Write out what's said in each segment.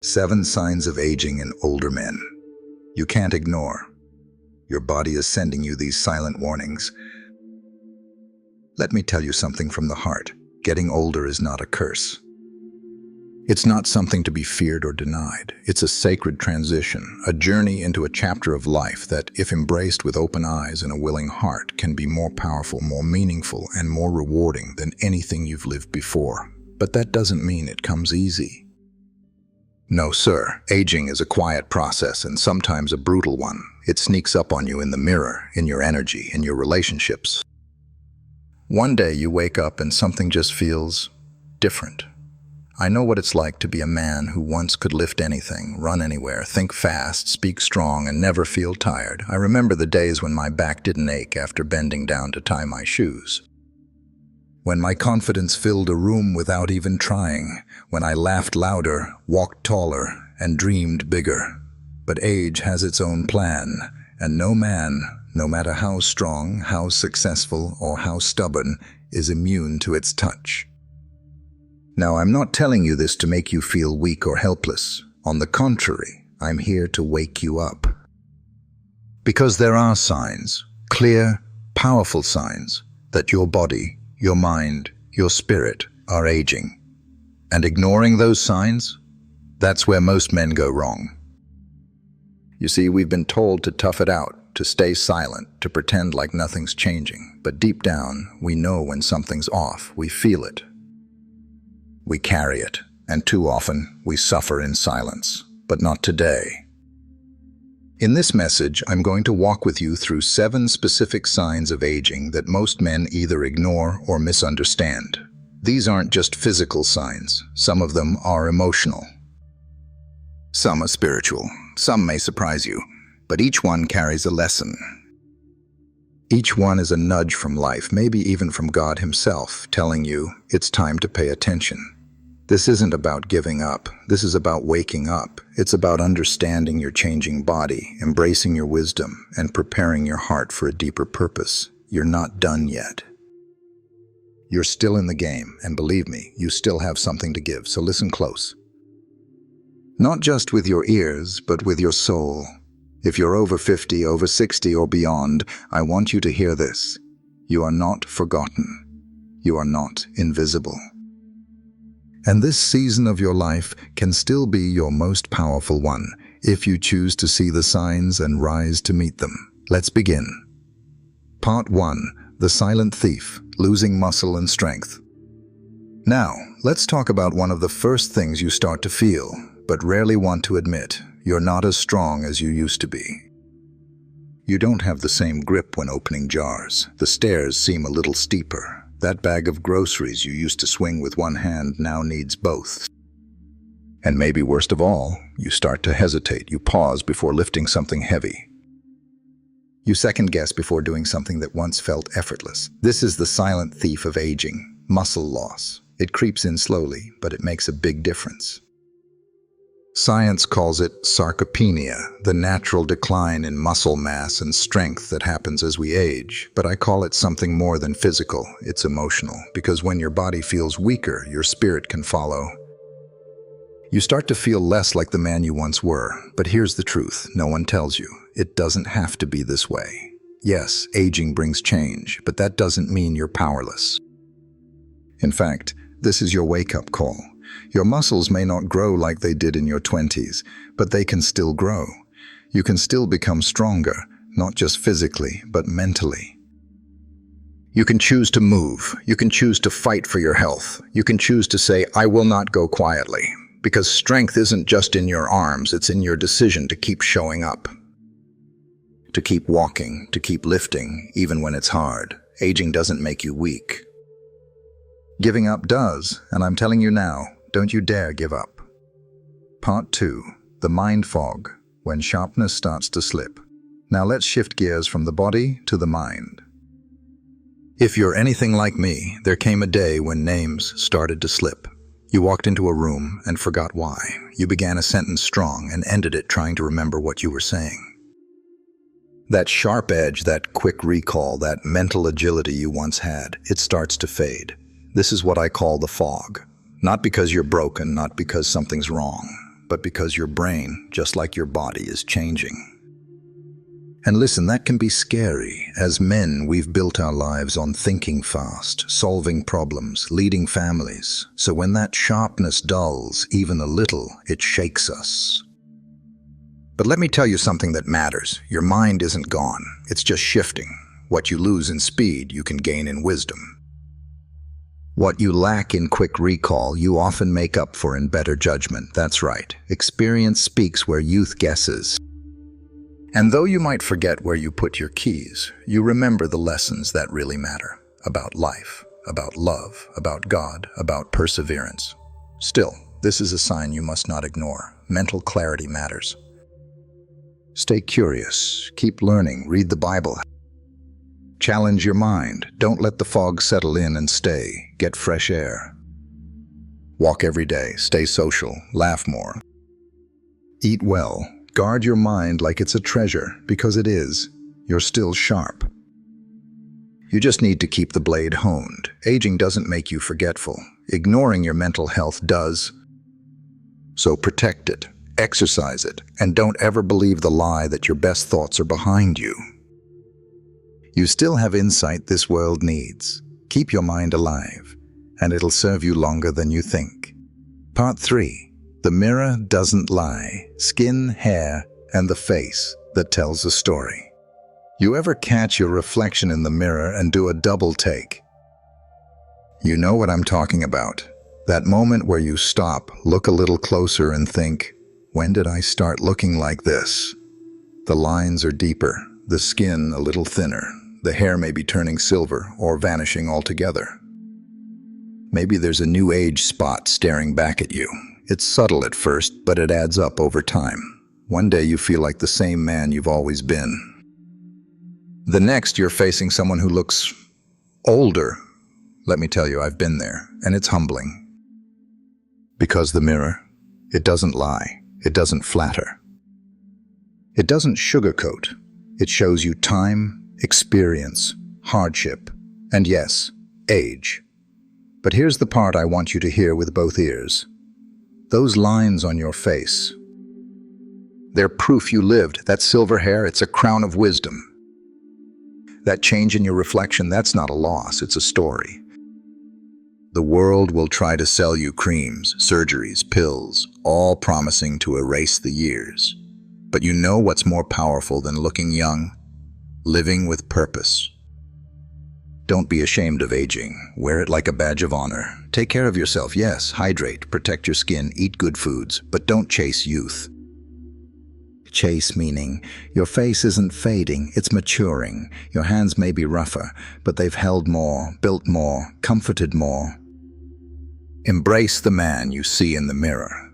7 signs of aging in older men. You can't ignore. Your body is sending you these silent warnings. Let me tell you something from the heart. Getting older is not a curse. It's not something to be feared or denied. It's a sacred transition, a journey into a chapter of life that, if embraced with open eyes and a willing heart, can be more powerful, more meaningful, and more rewarding than anything you've lived before. But that doesn't mean it comes easy. No, sir. Aging is a quiet process and sometimes a brutal one. It sneaks up on you in the mirror, in your energy, in your relationships. One day you wake up and something just feels different. I know what it's like to be a man who once could lift anything, run anywhere, think fast, speak strong, and never feel tired. I remember the days when my back didn't ache after bending down to tie my shoes. When my confidence filled a room without even trying, when I laughed louder, walked taller, and dreamed bigger. But age has its own plan, and no man, no matter how strong, how successful, or how stubborn, is immune to its touch. Now, I'm not telling you this to make you feel weak or helpless. On the contrary, I'm here to wake you up. Because there are signs, clear, powerful signs, that your body, your mind, your spirit are aging. And ignoring those signs, that's where most men go wrong. You see, we've been told to tough it out, to stay silent, to pretend like nothing's changing. But deep down, we know when something's off. We feel it. We carry it, and too often we suffer in silence. But not today. In this message, I'm going to walk with you through 7 specific signs of aging that most men either ignore or misunderstand. These aren't just physical signs. Some of them are emotional. Some are spiritual. Some may surprise you, but each one carries a lesson. Each one is a nudge from life, maybe even from God himself, telling you it's time to pay attention. This isn't about giving up. This is about waking up. It's about understanding your changing body, embracing your wisdom, and preparing your heart for a deeper purpose. You're not done yet. You're still in the game, and believe me, you still have something to give, so listen close. Not just with your ears, but with your soul. If you're over 50, over 60, or beyond, I want you to hear this. You are not forgotten. You are not invisible. And this season of your life can still be your most powerful one, if you choose to see the signs and rise to meet them. Let's begin. Part 1. The Silent Thief, Losing Muscle and Strength. Now, let's talk about one of the first things you start to feel, but rarely want to admit. You're not as strong as you used to be. You don't have the same grip when opening jars. The stairs seem a little steeper. That bag of groceries you used to swing with one hand now needs both. And maybe worst of all, you start to hesitate. You pause before lifting something heavy. You second guess before doing something that once felt effortless. This is the silent thief of aging, muscle loss. It creeps in slowly, but it makes a big difference. Science calls it sarcopenia, the natural decline in muscle mass and strength that happens as we age. But I call it something more than physical. It's emotional, because when your body feels weaker, your spirit can follow. You start to feel less like the man you once were. But here's the truth. No one tells you. It doesn't have to be this way. Yes, aging brings change, but that doesn't mean you're powerless. In fact, this is your wake-up call. Your muscles may not grow like they did in your 20s, but they can still grow. You can still become stronger, not just physically, but mentally. You can choose to move. You can choose to fight for your health. You can choose to say, I will not go quietly. Because strength isn't just in your arms, it's in your decision to keep showing up. To keep walking, to keep lifting, even when it's hard. Aging doesn't make you weak. Giving up does, and I'm telling you now, don't you dare give up. Part 2. The Mind Fog, when sharpness starts to slip. Now let's shift gears from the body to the mind. If you're anything like me, there came a day when names started to slip. You walked into a room and forgot why. You began a sentence strong and ended it trying to remember what you were saying. That sharp edge, that quick recall, that mental agility you once had, it starts to fade. This is what I call the fog. Not because you're broken, not because something's wrong, but because your brain, just like your body, is changing. And listen, that can be scary. As men, we've built our lives on thinking fast, solving problems, leading families. So when that sharpness dulls, even a little, it shakes us. But let me tell you something that matters. Your mind isn't gone. It's just shifting. What you lose in speed, you can gain in wisdom. What you lack in quick recall, you often make up for in better judgment. That's right. Experience speaks where youth guesses. And though you might forget where you put your keys, you remember the lessons that really matter. About life, about love, about God, about perseverance. Still, this is a sign you must not ignore. Mental clarity matters. Stay curious, keep learning, read the Bible. Challenge your mind. Don't let the fog settle in and stay. Get fresh air. Walk every day, stay social, laugh more. Eat well. Guard your mind like it's a treasure, because it is. You're still sharp. You just need to keep the blade honed. Aging doesn't make you forgetful. Ignoring your mental health does. So protect it, exercise it, and don't ever believe the lie that your best thoughts are behind you. You still have insight this world needs. Keep your mind alive, and it'll serve you longer than you think. Part 3. The mirror doesn't lie. Skin, hair, and the face that tells a story. You ever catch your reflection in the mirror and do a double take? You know what I'm talking about. That moment where you stop, look a little closer and think, when did I start looking like this? The lines are deeper, the skin a little thinner, the hair may be turning silver or vanishing altogether. Maybe there's a new age spot staring back at you. It's subtle at first, but it adds up over time. One day you feel like the same man you've always been. The next, you're facing someone who looks older. Let me tell you, I've been there, and it's humbling. Because the mirror, it doesn't lie, it doesn't flatter. It doesn't sugarcoat. It shows you time, experience, hardship, and yes, age. But here's the part I want you to hear with both ears. Those lines on your face, they're proof you lived. That silver hair, it's a crown of wisdom. That change in your reflection, that's not a loss, it's a story. The world will try to sell you creams, surgeries, pills, all promising to erase the years. But you know what's more powerful than looking young? Living with purpose. Don't be ashamed of aging. Wear it like a badge of honor. Take care of yourself, yes, hydrate, protect your skin, eat good foods, but don't chase youth. Chase meaning, your face isn't fading, it's maturing. Your hands may be rougher, but they've held more, built more, comforted more. Embrace the man you see in the mirror.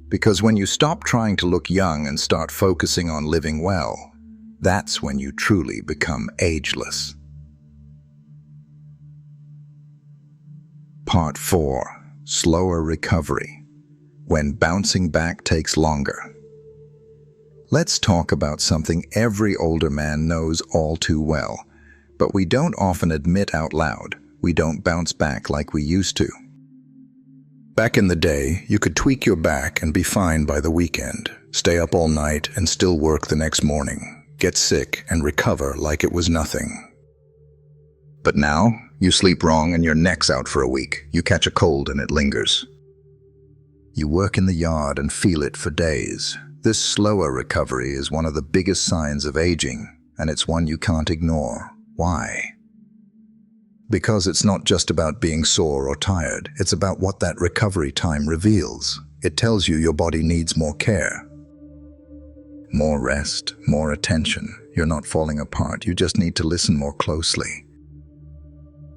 Because when you stop trying to look young and start focusing on living well, that's when you truly become ageless. Part 4. Slower recovery. When bouncing back takes longer. Let's talk about something every older man knows all too well, but we don't often admit out loud. We don't bounce back like we used to. Back in the day, you could tweak your back and be fine by the weekend, stay up all night and still work the next morning, get sick and recover like it was nothing. But now, you sleep wrong and your neck's out for a week. You catch a cold and it lingers. You work in the yard and feel it for days. This slower recovery is one of the biggest signs of aging, and it's one you can't ignore. Why? Because it's not just about being sore or tired, it's about what that recovery time reveals. It tells you your body needs more care. More rest, more attention. You're not falling apart, you just need to listen more closely.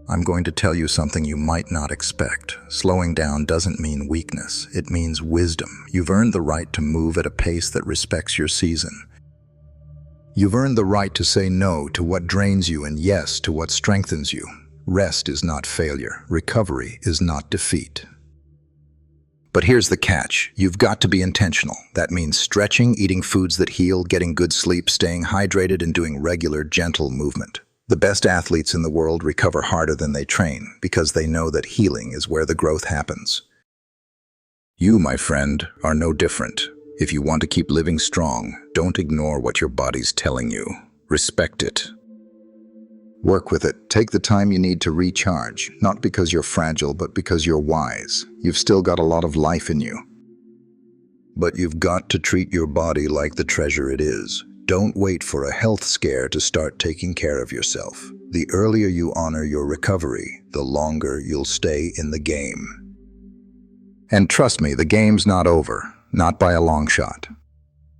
I'm going to tell you something you might not expect. Slowing down doesn't mean weakness, it means wisdom. You've earned the right to move at a pace that respects your season. You've earned the right to say no to what drains you and yes to what strengthens you. Rest is not failure. Recovery is not defeat. But here's the catch. You've got to be intentional. That means stretching, eating foods that heal, getting good sleep, staying hydrated, and doing regular, gentle movement. The best athletes in the world recover harder than they train because they know that healing is where the growth happens. You, my friend, are no different. If you want to keep living strong, don't ignore what your body's telling you. Respect it. Work with it. Take the time you need to recharge, not because you're fragile, but because you're wise. You've still got a lot of life in you. But you've got to treat your body like the treasure it is. Don't wait for a health scare to start taking care of yourself. The earlier you honor your recovery, the longer you'll stay in the game. And trust me, the game's not over, not by a long shot.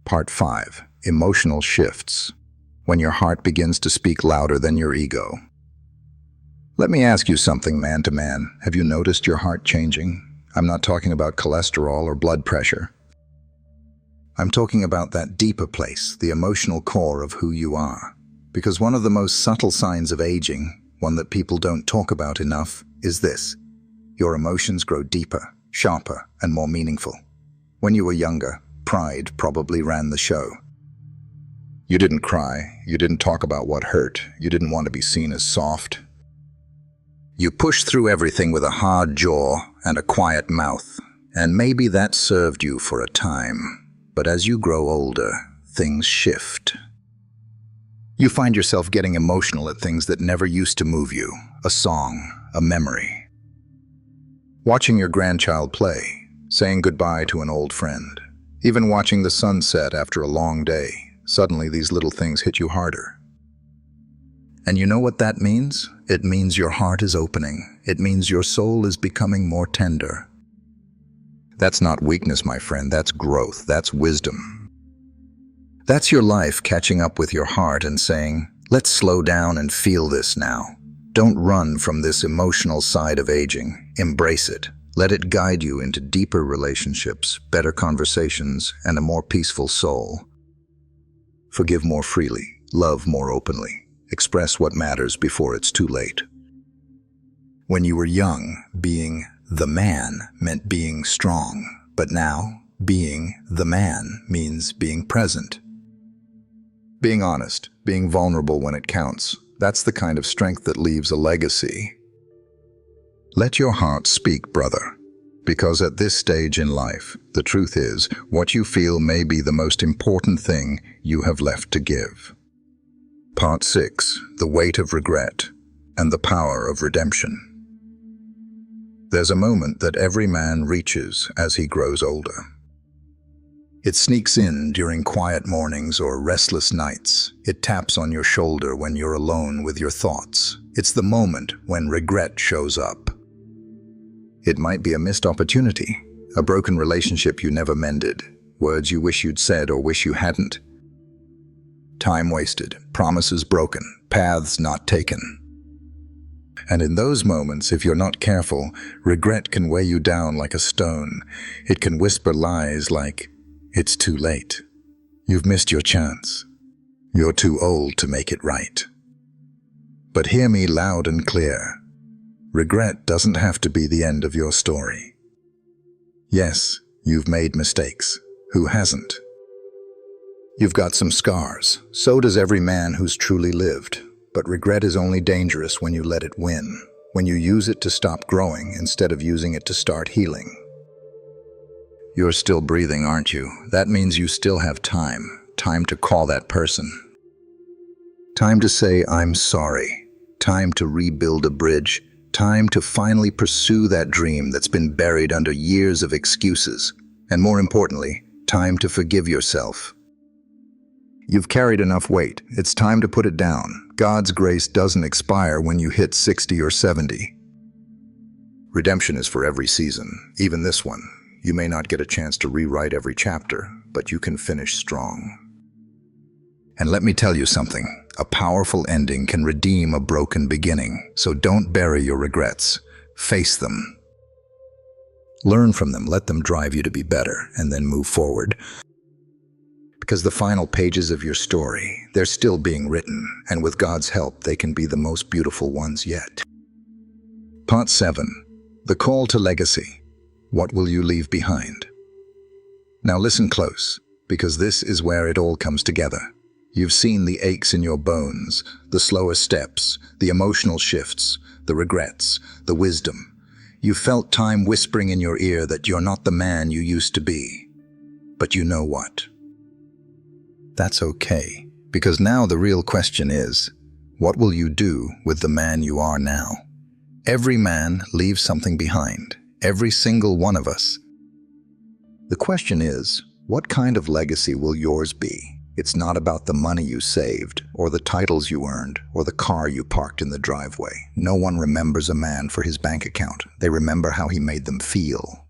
Part 5. Emotional shifts. When your heart begins to speak louder than your ego. Let me ask you something, man to man. Have you noticed your heart changing? I'm not talking about cholesterol or blood pressure. I'm talking about that deeper place, the emotional core of who you are. Because one of the most subtle signs of aging, one that people don't talk about enough, is this. Your emotions grow deeper, sharper, and more meaningful. When you were younger, pride probably ran the show. You didn't cry, you didn't talk about what hurt, you didn't want to be seen as soft. You pushed through everything with a hard jaw and a quiet mouth, and maybe that served you for a time. But as you grow older, things shift. You find yourself getting emotional at things that never used to move you, a song, a memory. Watching your grandchild play, saying goodbye to an old friend, even watching the sunset after a long day. Suddenly, these little things hit you harder. And you know what that means? It means your heart is opening. It means your soul is becoming more tender. That's not weakness, my friend. That's growth. That's wisdom. That's your life catching up with your heart and saying, let's slow down and feel this now. Don't run from this emotional side of aging. Embrace it. Let it guide you into deeper relationships, better conversations, and a more peaceful soul. Forgive more freely, love more openly, express what matters before it's too late. When you were young, being the man meant being strong, but now, being the man means being present. Being honest, being vulnerable when it counts, that's the kind of strength that leaves a legacy. Let your heart speak, brother. Because at this stage in life, the truth is, what you feel may be the most important thing you have left to give. Part 6. The weight of regret and the power of redemption. There's a moment that every man reaches as he grows older. It sneaks in during quiet mornings or restless nights. It taps on your shoulder when you're alone with your thoughts. It's the moment when regret shows up. It might be a missed opportunity, a broken relationship you never mended, words you wish you'd said or wish you hadn't. Time wasted, promises broken, paths not taken. And in those moments, if you're not careful, regret can weigh you down like a stone. It can whisper lies like, it's too late. You've missed your chance. You're too old to make it right. But hear me loud and clear. Regret doesn't have to be the end of your story. Yes, you've made mistakes. Who hasn't? You've got some scars. So does every man who's truly lived. But regret is only dangerous when you let it win, when you use it to stop growing instead of using it to start healing. You're still breathing, aren't you? That means you still have time. Time to call that person. Time to say, I'm sorry. Time to rebuild a bridge. Time to finally pursue that dream that's been buried under years of excuses. And more importantly, time to forgive yourself. You've carried enough weight. It's time to put it down. God's grace doesn't expire when you hit 60 or 70. Redemption is for every season, even this one. You may not get a chance to rewrite every chapter, but you can finish strong. And let me tell you something. A powerful ending can redeem a broken beginning, so don't bury your regrets. Face them. Learn from them, let them drive you to be better, and then move forward. Because the final pages of your story, they're still being written, and with God's help, they can be the most beautiful ones yet. Part 7. The Call to Legacy. What will you leave behind? Now listen close, because this is where it all comes together. You've seen the aches in your bones, the slower steps, the emotional shifts, the regrets, the wisdom. You felt time whispering in your ear that you're not the man you used to be. But you know what? That's okay, because now the real question is, what will you do with the man you are now? Every man leaves something behind, every single one of us. The question is, what kind of legacy will yours be? It's not about the money you saved, or the titles you earned, or the car you parked in the driveway. No one remembers a man for his bank account. They remember how he made them feel.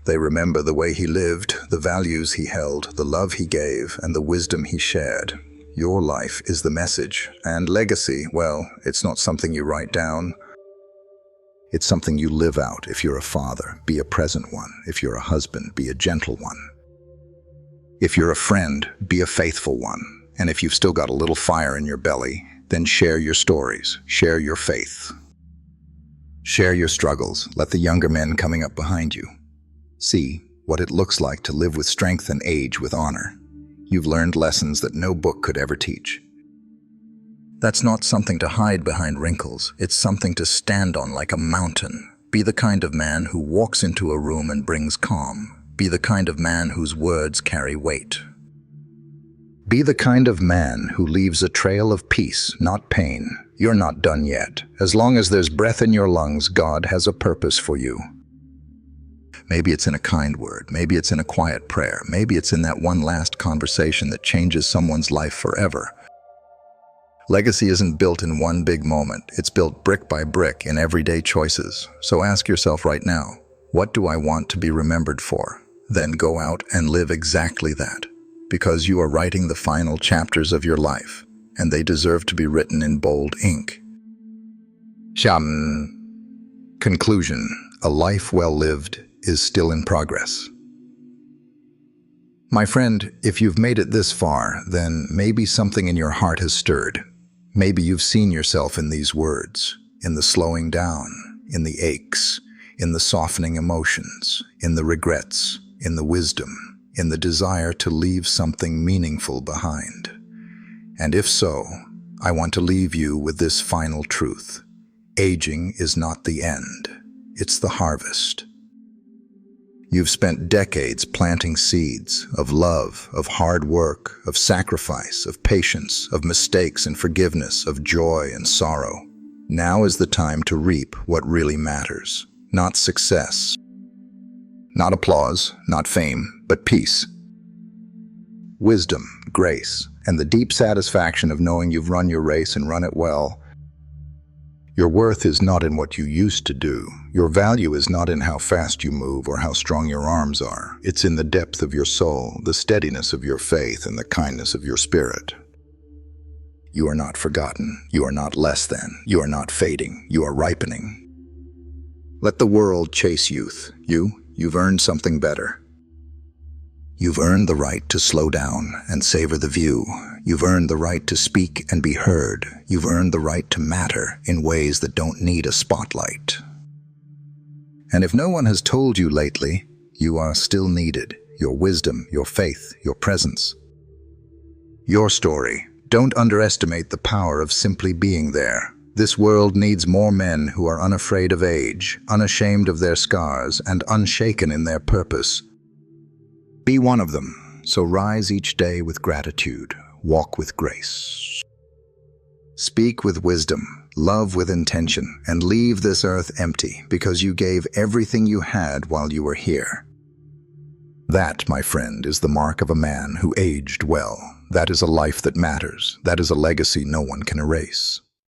They remember the way he lived, the values he held, the love he gave, and the wisdom he shared. Your life is the message, and legacy, well, it's not something you write down. It's something you live out. If you're a father, be a present one. If you're a husband, be a gentle one. If you're a friend, be a faithful one. And if you've still got a little fire in your belly, then share your stories, share your faith. Share your struggles. Let the younger men coming up behind you see what it looks like to live with strength and age with honor. You've learned lessons that no book could ever teach. That's not something to hide behind wrinkles. It's something to stand on like a mountain. Be the kind of man who walks into a room and brings calm. Be the kind of man whose words carry weight. Be the kind of man who leaves a trail of peace, not pain. You're not done yet. As long as there's breath in your lungs, God has a purpose for you. Maybe it's in a kind word. Maybe it's in a quiet prayer. Maybe it's in that one last conversation that changes someone's life forever. Legacy isn't built in one big moment. It's built brick by brick in everyday choices. So ask yourself right now, what do I want to be remembered for? Then go out and live exactly that, because you are writing the final chapters of your life, and they deserve to be written in bold ink. Conclusion: a life well lived is still in progress. My friend, if you've made it this far, then maybe something in your heart has stirred. Maybe you've seen yourself in these words, in the slowing down, in the aches, in the softening emotions, in the regrets, in the wisdom, in the desire to leave something meaningful behind. And if so, I want to leave you with this final truth. Aging is not the end, it's the harvest. You've spent decades planting seeds of love, of hard work, of sacrifice, of patience, of mistakes and forgiveness, of joy and sorrow. Now is the time to reap what really matters. Not success, not applause, not fame, but peace. Wisdom, grace, and the deep satisfaction of knowing you've run your race and run it well. Your worth is not in what you used to do. Your value is not in how fast you move or how strong your arms are. It's in the depth of your soul, the steadiness of your faith, and the kindness of your spirit. You are not forgotten. You are not less than. You are not fading. You are ripening. Let the world chase youth. You've earned something better. You've earned the right to slow down and savor the view. You've earned the right to speak and be heard. You've earned the right to matter in ways that don't need a spotlight. And if no one has told you lately, you are still needed. Your wisdom, your faith, your presence. Your story. Don't underestimate the power of simply being there. This world needs more men who are unafraid of age, unashamed of their scars, and unshaken in their purpose. Be one of them, so rise each day with gratitude, walk with grace. Speak with wisdom, love with intention, and leave this earth empty because you gave everything you had while you were here. That, my friend, is the mark of a man who aged well. That is a life that matters. That is a legacy no one can erase.